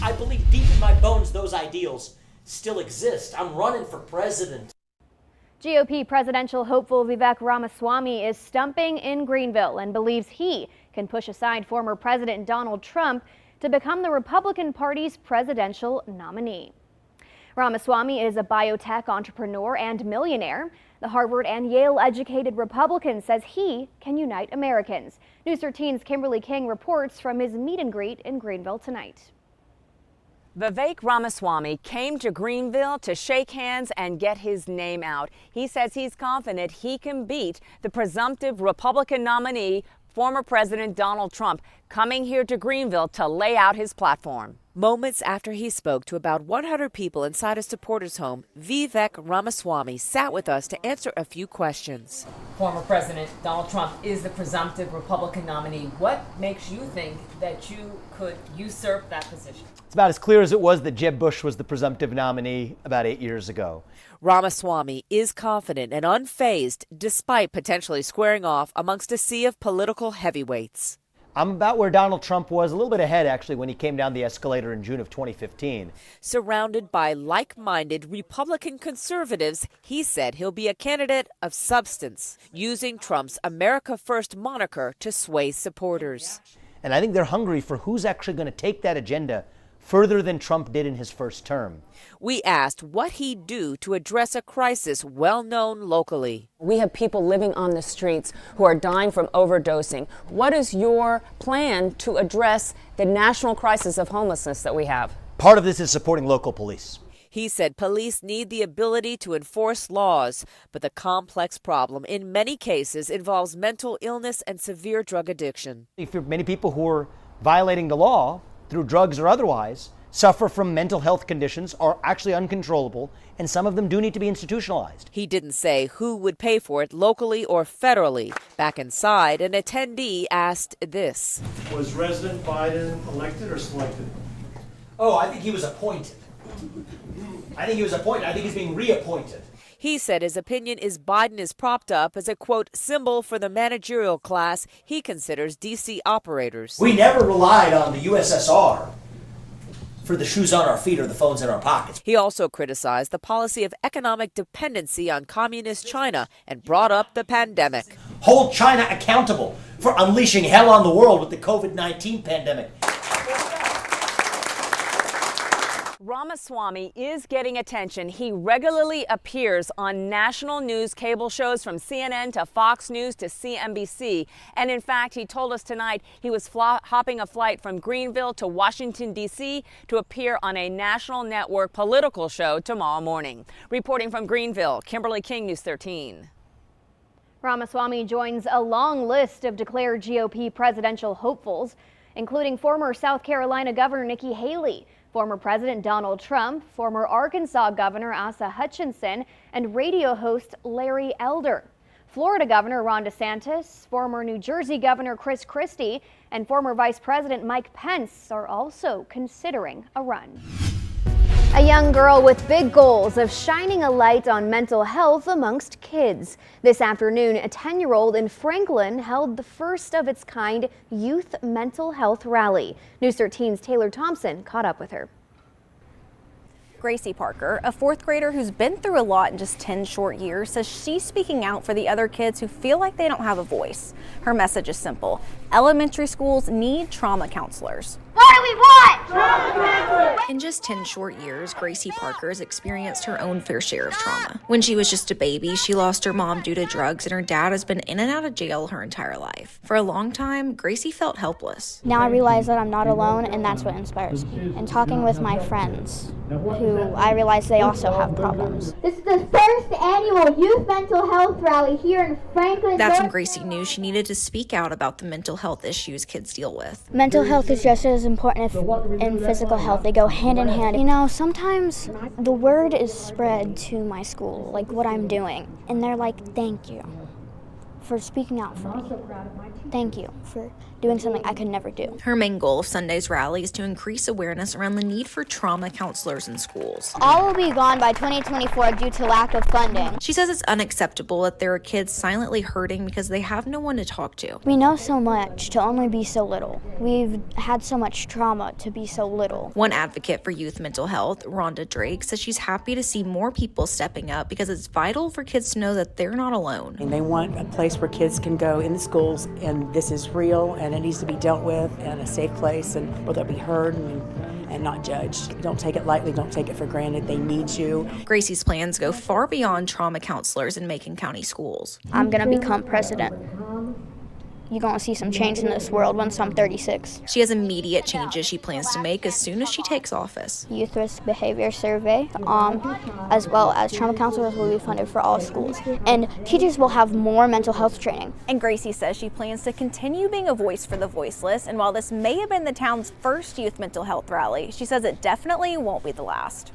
I believe deep in my bones those ideals still exist. I'm running for president. GOP presidential hopeful Vivek Ramaswamy is stumping in Greenville and believes he can push aside former President Donald Trump to become the Republican Party's presidential nominee. Ramaswamy is a biotech entrepreneur and millionaire. The Harvard and Yale-educated Republican says he can unite Americans. News 13's Kimberly King reports from his meet and greet in Greenville tonight. Vivek Ramaswamy came to Greenville to shake hands and get his name out. He says he's confident he can beat the presumptive Republican nominee, former President Donald Trump, coming here to Greenville to lay out his platform. Moments after he spoke to about 100 people inside a supporter's home, Vivek Ramaswamy sat with us to answer a few questions. Former President Donald Trump is the presumptive Republican nominee. What makes you think that you could usurp that position? It's about as clear as it was that Jeb Bush was the presumptive nominee about 8 years ago. Ramaswamy is confident and unfazed despite potentially squaring off amongst a sea of political heavyweights. I'm about where Donald Trump was, a little bit ahead actually, when he came down the escalator in June of 2015. Surrounded by like-minded Republican conservatives, he said he'll be a candidate of substance, using Trump's America First moniker to sway supporters. And I think they're hungry for who's actually going to take that agenda further than Trump did in his first term. We asked what he'd do to address a crisis well known locally. We have people living on the streets who are dying from overdosing. What is your plan to address the national crisis of homelessness that we have? Part of this is supporting local police. He said police need the ability to enforce laws, but the complex problem in many cases involves mental illness and severe drug addiction. Many people who are violating the law through drugs or otherwise suffer from mental health conditions, are actually uncontrollable, and some of them do need to be institutionalized. He didn't say who would pay for it locally or federally. Back inside, an attendee asked this. Was President Biden elected or selected? Oh, I think he was appointed. I think he's being reappointed. He said his opinion is Biden is propped up as a, quote, symbol for the managerial class he considers D.C. operators. We never relied on the USSR for the shoes on our feet or the phones in our pockets. He also criticized the policy of economic dependency on communist China and brought up the pandemic. Hold China accountable for unleashing hell on the world with the COVID-19 pandemic. Ramaswamy is getting attention. He regularly appears on national news cable shows from CNN to Fox News to CNBC. And in fact, he told us tonight he was hopping a flight from Greenville to Washington, D.C. to appear on a national network political show tomorrow morning. Reporting from Greenville, Kimberly King, News 13. Ramaswamy joins a long list of declared GOP presidential hopefuls, including former South Carolina Governor Nikki Haley, former President Donald Trump, former Arkansas Governor Asa Hutchinson, and radio host Larry Elder. Florida Governor Ron DeSantis, former New Jersey Governor Chris Christie, and former Vice President Mike Pence are also considering a run. A young girl with big goals of shining a light on mental health amongst kids. This afternoon, a 10-year-old in Franklin held the first of its kind youth mental health rally. News 13's Taylor Thompson caught up with her. Gracie Parker, a fourth grader who's been through a lot in just 10 short years, says she's speaking out for the other kids who feel like they don't have a voice. Her message is simple. Elementary schools need trauma counselors. What do we want? Trauma counselors! In just 10 short years, Gracie Parker has experienced her own fair share of trauma. When she was just a baby, she lost her mom due to drugs, and her dad has been in and out of jail her entire life. For a long time, Gracie felt helpless. Now I realize that I'm not alone, and that's what inspires me. And talking with my friends, who I realize they also have problems. This is the first annual Youth Mental Health Rally here in Franklin. That's when Gracie knew she needed to speak out about the mental health issues kids deal with. Mental health is just as important in physical health. They go hand in hand. You know, sometimes the word is spread to my school, like what I'm doing, and they're like, thank you for speaking out for me. Thank you for doing something I could never do. Her main goal of Sunday's rally is to increase awareness around the need for trauma counselors in schools. All will be gone by 2024 due to lack of funding. She says it's unacceptable that there are kids silently hurting because they have no one to talk to. We know so much to only be so little. We've had so much trauma to be so little. One advocate for youth mental health, Rhonda Drake, says she's happy to see more people stepping up because it's vital for kids to know that they're not alone. And they want a place where kids can go in the schools and this is real and it needs to be dealt with and a safe place and where they'll be heard and not judged. Don't take it lightly, don't take it for granted. They need you. Gracie's plans go far beyond trauma counselors in Macon County schools. I'm gonna become president. You're gonna see some change in this world once I'm 36. She has immediate changes she plans to make as soon as she takes office. Youth risk behavior survey, as well as trauma counselors will be funded for all schools. And teachers will have more mental health training. And Gracie says she plans to continue being a voice for the voiceless. And while this may have been the town's first youth mental health rally, she says it definitely won't be the last.